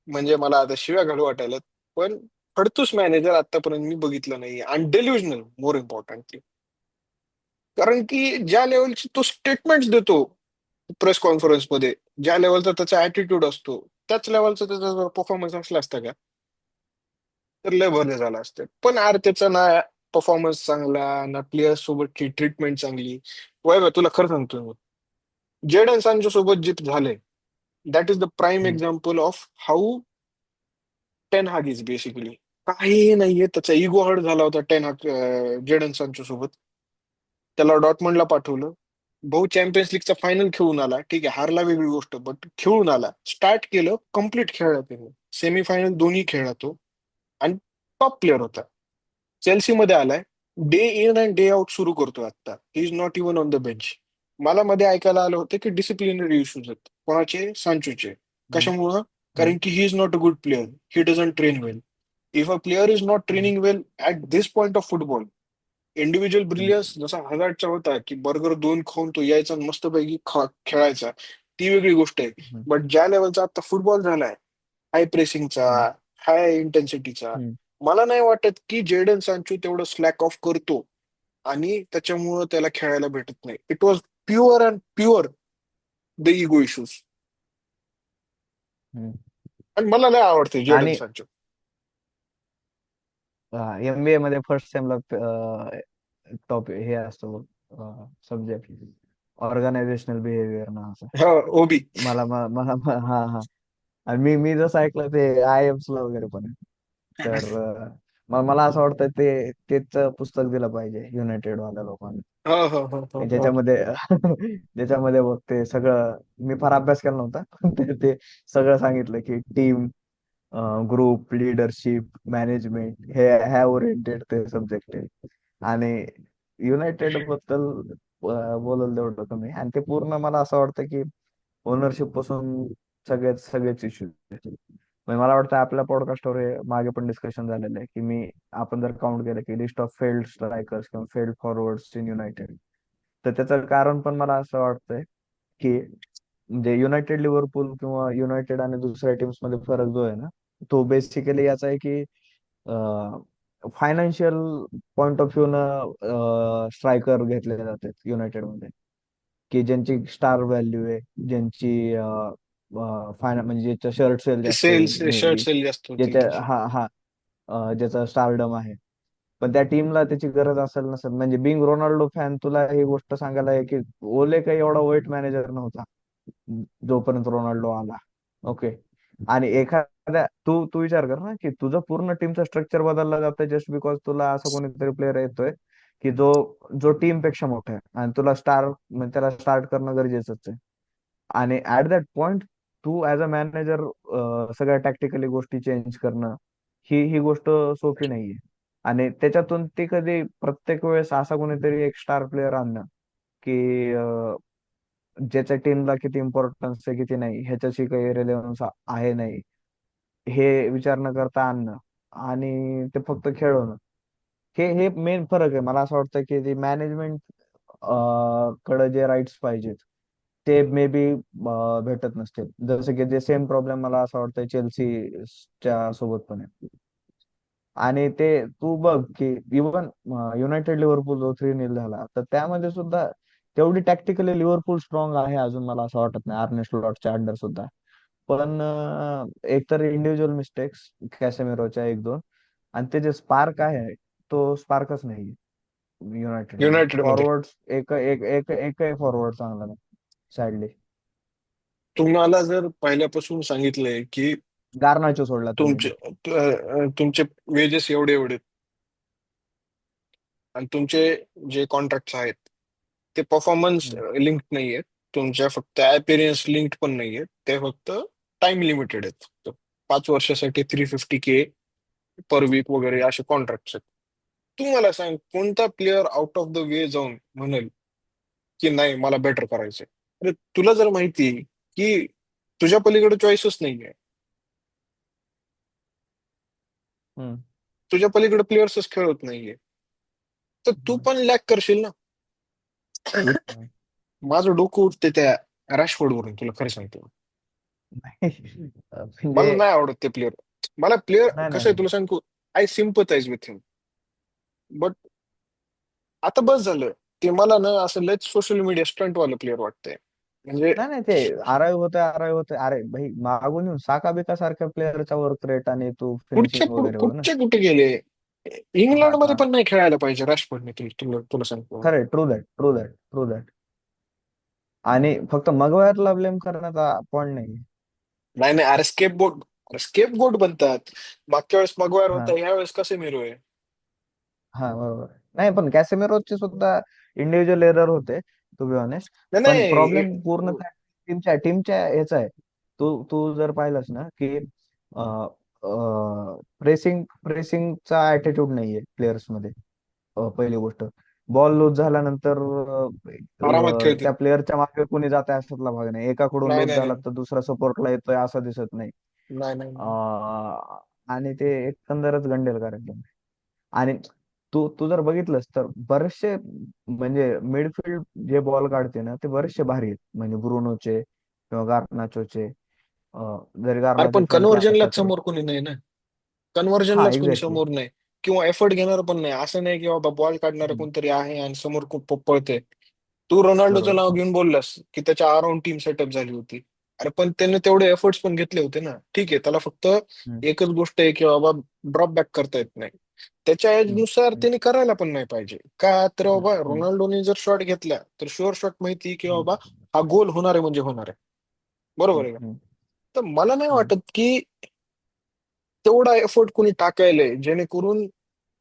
म्हणजे मला आता शिव्या घालू वाटायला, पण खडतूस मॅनेजर आतापर्यंत मी बघितलं नाही. आणि डेल्युजनल मोर इम्पॉर्टंटली. कारण की ज्या लेवलची तो स्टेटमेंट देतो प्रेस कॉन्फरन्समध्ये, ज्या लेवलचा त्याचा ऍटिट्यूड असतो, त्याच लेवलचा त्याचा परफॉर्मन्स असला असता का, तर लय भले झाला असते. पण यार त्याचा ना परफॉर्मन्स चांगला ना प्लेयर्स सोबतची ट्रीटमेंट चांगली. वय तुला खरं सांगतो मी, जेडन सांचो सोबत जे झालंय, दॅट इज द प्राईम हम्म, एक्झाम्पल ऑफ हाऊ टेन हाग इज बेसिकली. काहीही नाहीये, त्याचा इगो हर्ट झाला होता टेन हाग जेडन सांचो सोबत. त्याला डॉर्टमंडला पाठवलं. भाऊ चॅम्पियन्स लीगचा फायनल खेळून आला, ठीक आहे हारला वेगळी गोष्ट, बट खेळून आला, स्टार्ट केलं, कम्प्लीट खेळला त्याने. सेमीफायनल दोन्ही खेळला तो, आणि टॉप प्लेअर होता. चेल्सीमध्ये आलाय, day in and day out सुरू करतोय आता. ही is not even on the bench. मला मध्ये ऐकायला आलं होतं की डिसिप्लिनरी इश्यूज आहेत कोणाचे, सांचोचे. हम्म, कशामुळं? हम्म, कारण की he is not a good player, he doesn't train well. If a player is not hmm, training well at this point of football, individual hmm, brilliance जसा हजारचा होता की बर्गर दोन खाऊन तो यायचा आणि मस्तपैकी खेळायचा, ती वेगळी गोष्ट आहे. हम्म, बट ज्या लेवलचा आता फुटबॉल झालाय, हाय प्रेसिंगचा, हम्म, हाय इंटेन्सिटीचा, हम्म, मला नाही वाटत की जेडन सांचो तेवढं स्लॅक ऑफ करतो आणि त्याच्यामुळं त्याला खेळायला भेटत नाही. It was pure and pure the ego issues. हम्म. आणि मला नाही आवडते जेडन आणि सांचो. एमबीए मध्ये फर्स्ट सेमला टॉपिक हे असतो सब्जेक्ट ऑर्गनायझेशनल बिहेवियर नावाचा. हा, ओबी. हा हा. आणि मी जसं ऐकलं ते IIMs ला वगैरे पण आहे. तर मला असं वाटतं तेच पुस्तक दिलं पाहिजे युनायटेड वाल्या लोकांना. हो हो हो हो हो. ज्याच्यामध्ये ज्याच्यामध्ये बघ ते सगळं, मी फार अभ्यास केला नव्हता पण ते सगळं सांगितलं की टीम, ग्रुप, लीडरशिप, मॅनेजमेंट, हे ह्या ओरिएंटेड ते सब्जेक्ट आहे. आणि युनायटेड बद्दल बोलल तेवढं कमी. आणि ते पूर्ण मला असं वाटतं की ओनरशिप पासून सगळेच इश्यू. म्हणजे मला वाटतं आपल्या पॉडकास्टवर हे मागे पण डिस्कशन झालेलं आहे की आपण जर काउंट केलं की लिस्ट ऑफ फेल्ड स्ट्रायकर्स किंवा फेल्ड फॉरवर्ड्स इन युनायटेड, तर त्याचं कारण पण मला असं वाटतंय की म्हणजे युनायटेड, लिव्हरपूल किंवा युनायटेड आणि दुसऱ्या टीम्स मध्ये फरक जो आहे ना, तो बेसिकली याचा आहे की फायनान्शियल पॉइंट ऑफ व्ह्यू न स्ट्रायकर घेतले जातात युनायटेड मध्ये, की ज्यांची स्टार व्हॅल्यू आहे, ज्यांची म्हणजे ज्याचं शर्ट सेल जास्त सेल्स, होईल मे शर्ट बी, सेल जास्त होतील ज्याच्या त्याचे. हा हा ज्याचा स्टारडम आहे. पण त्या टीमला त्याची गरज असेल नसेल, म्हणजे बिंग रोनाल्डो फॅन तुला ही गोष्ट सांगायला आहे की ओले काही एवढा वाईट मॅनेजर नव्हता जोपर्यंत रोनाल्डो आला. ओके. आणि एखाद्या तू तू विचार कर ना की तुझं पूर्ण टीमचं स्ट्रक्चर बदललं जातं जस्ट बिकॉज तुला असं कोणीतरी प्लेअर येतोय की जो जो टीम पेक्षा मोठा आहे आणि तुला म्हणजे त्याला स्टार्ट करणं गरजेचंच आहे. आणि ऍट दॅट पॉइंट तू ऍज अ मॅनेजर सगळ्या टॅक्टिकली गोष्टी चेंज करणं, ही गोष्ट सोपी नाहीये. आणि त्याच्यातून ते कधी प्रत्येक वेळेस असा कोणीतरी एक स्टार प्लेअर आणणं की ज्याच्या टीमला किती इम्पॉर्टन्स आहे किती नाही ह्याच्याशी काही रेलेव्हन्स आहे नाही, हे विचार न करता आणणं आणि ते फक्त खेळवणं, हे मेन फरक आहे. मला असं वाटतं की ते मॅनेजमेंट कडे जे राईट्स पाहिजेत ते मे बी भेटत नसतील. जसं की ते सेम प्रॉब्लेम मला असं वाटतं चेल्सीच्या सोबत पण आहे. आणि ते तू बघ की इव्हन युनायटेड लिव्हरपूल जो 3-0 झाला, तर त्यामध्ये सुद्धा तेवढी टॅक्टिकली लिव्हरपूल स्ट्रॉंग आहे अजून मला असं वाटत नाही आर्ने स्लॉटच्या अंडर सुद्धा. पण एकतर इंडिव्हिज्युअल मिस्टेक्स कॅसेमिरोच्या एक दोन, आणि ते जे स्पार्क आहे तो स्पार्कच नाही युनायटेड मध्ये. युनायटेड मध्ये फॉरवर्ड एकही फॉरवर्ड चांगला नाही सॅडली. तुम्हाला जर पहिल्यापासून सांगितलंय की गार्नाचो सोडला तर मे तुमचे बी. तुमचे वेजेस एवढे एवढे आणि तुमचे जे कॉन्ट्रॅक्ट आहेत ते परफॉर्मन्स लिंक्ड नाहीयेत, तुमच्या फक्त अपिरियन्स लिंक्ड पण नाहीयेत, ते फक्त टाइम लिमिटेड आहेत. फक्त 5 वर्षासाठी 350K पर वीक वगैरे असे कॉन्ट्रॅक्ट आहेत. तू मला सांग कोणता player out of the way जाऊन म्हणेल की नाही मला बेटर करायचंय? अरे तुला जर माहिती की तुझ्या पलीकडे चॉईसच नाहीये, तुझ्या पलीकडे प्लेयर्सच खेळत नाहीये, तर तू पण लॅक करशील ना. माझं डोकं उठते त्या रॅशफोर्ड वरून, तुला खरं सांगतो. मला म्हणजे नाही आवडत ते प्लेअर. मला प्लेअर नाही कसं आहे नाही तुला सांगतो, I sympathise with him. But आता बस झालं, ते मला ना असं लयच सोशल मीडिया स्टंट वालं प्लेअर वाटतंय. म्हणजे नाही नाही, ते आराय होतंय, अरे भाई मागून येऊन साका बिका सारख्या प्लेअरचा वर्क रेट आणि तू फिनिशिंग वगैरे बघ ना. कुठचे गेले. हा इंग्लंडमध्ये हा, पण नाही खेळायला पाहिजे रॅशफोर्डने, तुला सांगतो. खरंय, true that, true that, true that. आणि फक्त मगवायरला ब्लेम करण्याचा पॉइंट नाही. नाही नाही, अरे स्केप बोट बनतात. मागच्या वेळेस मगवायर हा होता, ह्या वेळेस कसे मिळू आहे. हा, बरोबर. नाही पण कॅसेमिरोचे सुद्धा इंडिव्हिज्युअल एरर होते, टू बी ऑनेस्ट. नाही पण नाही. प्रॉब्लेम पूर्ण टीमच्या याचा आहे. तू तू जर पाहिलंस ना की प्रेसिंगचा ऍटिट्यूड नाहीये प्लेयर्स मध्ये. पहिली गोष्ट, बॉल लूज झाल्यानंतर आरामात खेळतील. त्या प्लेअरच्या मागे कोणी जात आहे अशातला भाग नाही. एकाकडून नाही लूज नाही झाला नाही. तर दुसरा सपोर्टला येतोय असं दिसत नाही. नाही नाही नाही. आणि ते एकंदरच गंडेल कार्यक्रम. आणि तू जर बघितलंस तर बरेचसे म्हणजे मिडफील्ड जे बॉल काढते ना ते बरेचसे भारी आहेत, म्हणजे ब्रुनोचे किंवा गार्नाचोचे. जरी अरे पण गार्नाचोची एंट्री असल्या कन्व्हर्जनलाच तरी. समोर कोणी नाही ना. हा, कन्व्हर्जनलाच कोणी एक्झॅक्टली. समोर नाही. किंवा एफर्ट घेणार पण नाही, असं नाही की बाबा बॉल काढणारं कोणतरी आहे आणि समोर खूप पळते. तू रोनाल्डोचं नाव बरोबर. घेऊन बोललास की त्याच्या अराउंड टीम सेटअप झाली होती. अरे पण त्याने तेवढे एफर्ट्स पण घेतले होते ना. ठीक आहे, त्याला फक्त हम्म, एकच गोष्ट आहे की बाबा ड्रॉप बॅक करता येत नाही. त्याच्या एज हम्म, नुसार हम्म, त्यांनी करायला पण नाही पाहिजे का, तर हम्म, बाबा हम्म, रोनाल्डोने जर शॉट घेतला तर शुअर शॉट माहिती की हम्म, बाबा हा गोल होणार आहे म्हणजे होणार आहे. बरोबर हम्म, आहे का. हम्म, तर मला नाही हम्म, वाटत की तेवढा एफर्ट कोणी टाकायलाय जेणेकरून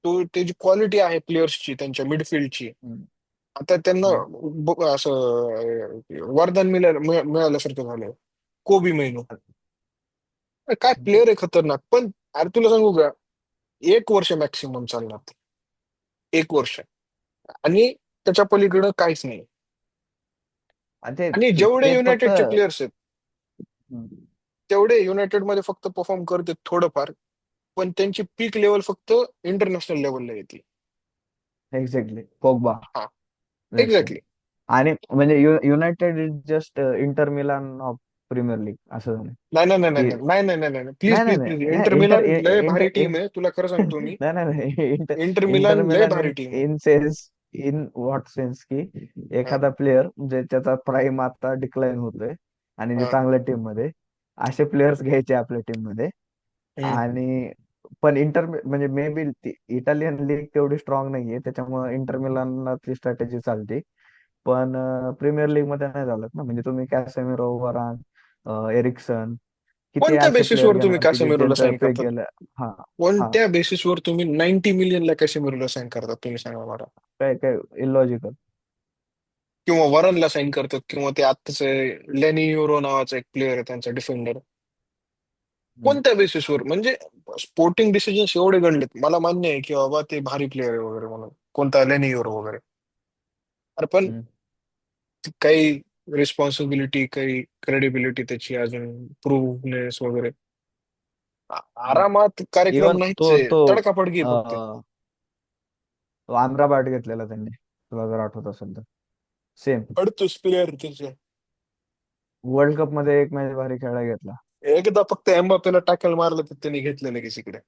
ते जी क्वालिटी आहे प्लेयर्सची त्यांच्या मिडफिल्डची, हम्म, आता त्यांना हम्म, असं वरदान मिळाल्यासारखं झालंय. कोबी मेनू अरे काय हम्म. प्लेअर आहे खतरनाक. पण अरे तुला सांगू का, 1 वर्ष मॅक्सिमम चालणार. 1 वर्ष. आणि त्याच्या पलीकडं काहीच नाही. आणि आणि जेवढे ते फक्त युनायटेडचे प्लेयर्स आहेत हम्म, तेवढे युनायटेडमध्ये फक्त परफॉर्म करते थोडंफार. पण त्यांची पीक लेवल फक्त इंटरनॅशनल लेवलला येते. Exactly Pogba. हा. That's it. एक्झॅक्टली. आणि म्हणजे United is just Inter Milan of Premier League असं झालं नाही नाही नाही की. नाही नाही नाही नाही नाही, प्लीज नाही नाही प्लीज नाही प्लीज, इंटर नाही, इंटर मिलान लय इंटर भारी टीम आहे, तुला खरं सांगतो मी. नाही नाही नाही, इंटर इंटर इंटर मिलान लय मिलान भारी इन टीम आहे. In sense, in what sense की हा, एखादा प्लेअर जे त्याचा प्राइम आता डिक्लाइन होतोय आणि जे हा. चांगल्या टीम मध्ये, असे प्लेयर्स घ्यायचे आपल्या टीम मध्ये. हम्म. आणि पण म्हणजे मे बी इटालियन लीग तेवढी स्ट्रॉंग नाहीये त्याच्यामुळे इंटर मिलानला ती स्ट्रॅटेजी चालते. पण प्रीमियर लीग मध्ये नाही चालत ना. म्हणजे तुम्ही कॅसेमिरो, वरान, एरिक्सन, किती कोणत्या असे प्लेअर बेसिसवर तुम्ही घेणार की जे कासेमिरोला त्यांचं साईन पे करतात. केलं. हा हा, कोणत्या बेसिसवर तुम्ही 90 मिलियनला कासेमिरोला साईन करतात, तुम्ही सांगा मला. काय काय इलॉजिकल. किंवा वरनला साईन करतात, किंवा ते आत्ताच लेनी युरो नावाचा एक प्लेअर आहे त्यांचा डिफेंडर. कोणत्या बेसिसवर म्हणजे स्पोर्टिंग डिसिजन्स एवढे गणलेत. मला मान्य आहे की बाबा ते भारी प्लेअर आहे वगैरे म्हणून, कोणता लेनी युरो वगैरे. अरे पण काही रिस्पॉन्सिबिलिटी, काही क्रेडिबिलिटी त्याची अजून प्रूव्हनेस वगैरे आरामात कार्यक्रम इवन नाहीच तो आहे, तो तडकाफडकी आहे फक्त. अं, तो आमराबाट घेतलेला त्यांनी, तुला जर आठवत असेल तर. सेम 38 प्लेअर त्याचे. वर्ल्ड कप मध्ये एक मॅच भारी खेळला घेतला. एकदा फक्त एम्बापेला टॅकल मारलं तर त्यांनी घेतलं लगेच इकडे.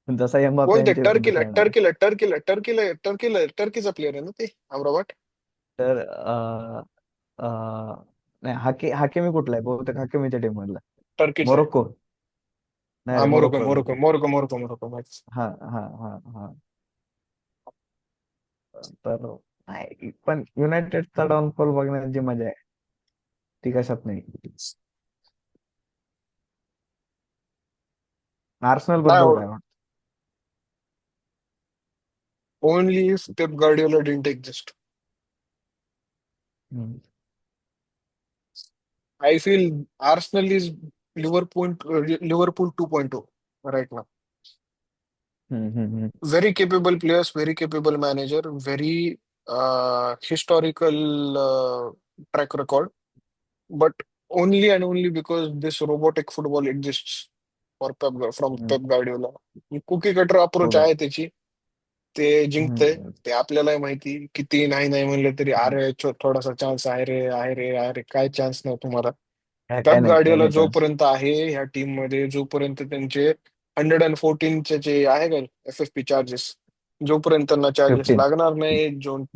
जसा एम्बापे कोणते यांच्या विरुद्ध टर्कीला खेळणार आहे. टर्कीला टर्कीला टर्कीला टर्कीला टर्कीचा प्लेअर आहे ना ते अमराबाट. तर नाही, हाकेमी कुठला आहे, बहुतेक हाकेमीच्या टीम मधला. टर्कीचा आहे. मोरोक्को. नाही हा, रे, मोरोको मोरोक्को मोरोको बहुतेक. मोरोको मोरोको मोरोको माहिती. हा हा हा हा. तर नाही, पण युनायटेडचा डाऊनफॉल बघण्याची जी मजा आहे ती कशात नाही. आर्सेनल बद्दल नाही. काय वाटतं? Only if Pep Guardiola didn't exist. Hmm, I feel Arsenal is Liverpool 2.0 right ना. हम्म, हम्म, Very capable players, very capable manager, very historical track record, but only and only because this robotic football exists from हम्म. Pep Guardiola. Cookie cutter true approach that. आहे त्याची. ते जिंकतंय. ते आपल्यालाही माहिती, किती नाही नाही म्हणलं तरी अरे थोडासा चान्स आहे रे, आहे रे, आहे रे, काय चान्स नाही तुम्हाला. काय काय पेप नाही, काय गार्डिओला नाही चान्स. जोपर्यंत आहे ह्या टीम मध्ये, जोपर्यंत त्यांचे 114 चे जे आहे का FFP चार्जेस जोपर्यंत त्यांना चार्जेस 15. लागणार नाही,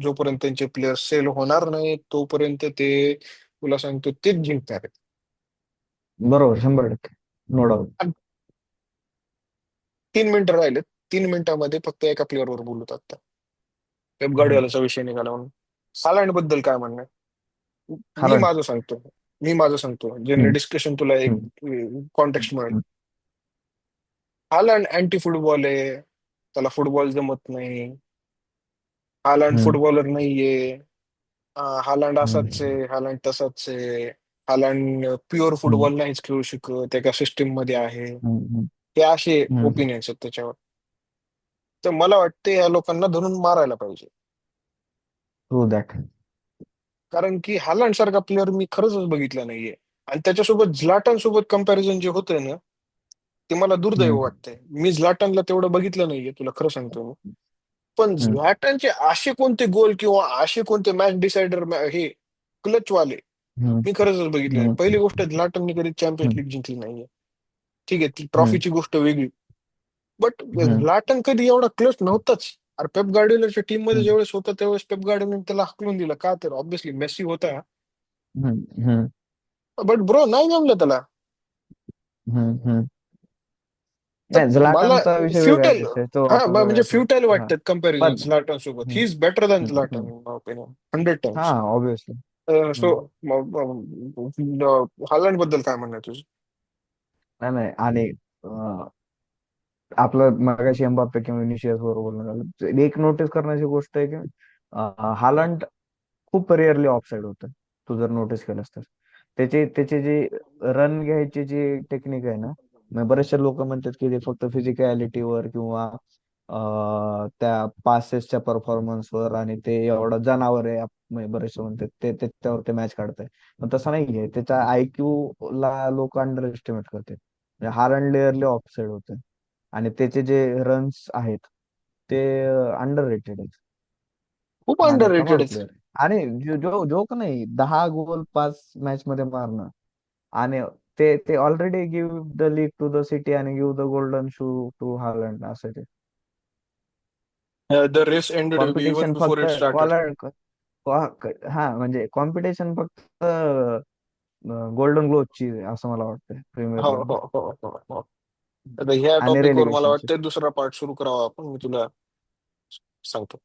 जोपर्यंत त्यांचे प्लेयर सेल होणार नाही, तोपर्यंत ते तुला सांगतो तेच जिंकणार आहेत. बरोबर, 100%. No doubt. आणि 3 मिनिटं राहिलेत. 3 मिनिटांमध्ये फक्त एका प्लेअरवर बोलूत आता. पेप गार्डिओलाचा विषय निघाला म्हणून. हालांड बद्दल काय म्हणणं आहे? मी हालांड. माझं सांगतो. मी माझं सांगतो जनरल हम्म, डिस्कशन तुला एक हम्म, कॉन्टेक्स्ट मिळेल. हम्म, हालांड अँटी फुटबॉल आहे. त्याला फुटबॉल जमत नाही. हालांड हम्म, फुटबॉलर नाहीये. हालांड असाच हम्म, आहे, हालांड तसाच आहे. हालांड प्युअर हम्म, फुटबॉल नाहीच खेळू शकत, एका सिस्टीम मध्ये आहे. हम्म, हे असे हम्म. ओपिनियन्स आहेत त्याच्यावर. तर मला वाटते या लोकांना धरून मारायला पाहिजे. True that. कारण की हालांड सारखा प्लेअर मी खरंच बघितला नाहीये. आणि त्याच्यासोबत झ्लाटन सोबत कंपॅरिझन जे होतंय ना, ते मला दुर्दैव हम्म, वाटतंय. मी झ्लाटनला तेवढं बघितलं नाहीये, तुला खरं सांगतो मी. पण हम्म, झ्लाटनचे असे कोणते गोल किंवा असे कोणते मॅच डिसायडर हे क्लच वाले हम्म, मी खरंच बघितलं नाही. हम्म, पहिली गोष्ट, झ्लाटनने कधी चॅम्पियन्स हम्म, लीग जिंकली नाहीये. ठीक आहे, ती हम्म, ट्रॉफीची गोष्ट वेगळी. बट हम्म, झ्लाटन कधी एवढा क्लच नव्हताच. अरे पेप गार्डिओलाच्या टीम मध्ये हम्म, ज्यावेळेस होता त्यावेळेस पेप गार्डिओने त्याला हाकलून दिलं का? तर ऑब्व्हियसली मेसी होता. हम्म, हम्म, बट ब्रो नाही जमलं त्याला. हम्म. तर नाही, मला झलाटनचा विषय वेगळा फ्युटाईल, आहे, तो हा आपण म्हणजे वेगळा करू. फ्युटाईल हा. वाटतात कम्पॅरिझन पण झ्लाटन सोबत. ही हम्म, इज बेटर दॅन हम्म, झ्लाटन हम्म. In my opinion 100 times. हा, ऑब्विसली. सो हॉलंड बद्दल काय म्हणणं आहे तुझं? नाही, नाही. आणि आपलं मगाशी एम्बाप्पे किंवा विनिशियस बरोबर बोलणं झालं, एक नोटीस करण्याची गोष्ट आहे की हालांड खूप रेअरली ऑफसाईड होतं. तू जर नोटीस केलंस तर त्याची जी रन घ्यायची जी टेक्निक आहे ना, मग बरेचसे लोक म्हणतात की ते फक्त फिजिकॅलिटीवर किंवा त्या पासेसच्या परफॉर्मन्सवर आणि ते एवढं जनावर आहे म्हणजे बरेचसे म्हणतात ते त्याच्यावर ते मॅच काढतंय. पण तसं नाहीये, त्याच्या आयक्यू ला लोक अंडर एस्टिमेट करतात. म्हणजे हालांड रेअरली ऑफसाईड होते आणि त्याचे जे रन्स आहेत ते अंडर रेटेड आहेत. खूप आणि अंडर कमाल रेटेड प्लेअर आहे. आणि जोक नाही, 10 गोल 5 मॅच मध्ये मारणं. आणि ते already give the league to the City आणि give the golden shoe to Haaland असं ते. The race ended even competition before फक्त इट स्टार्टेड. कॉलर. हा, म्हणजे कॉम्पिटिशन फक्त गोल्डन ग्लोवची असं मला वाटतं प्रीमियर हो लीग हो हो हो हो. आता ह्या आणि टॉपिकवर मला रेलिगेशनची. वाटतं दुसरा पार्ट सुरू करावा आपण, मी तुला सांगतो.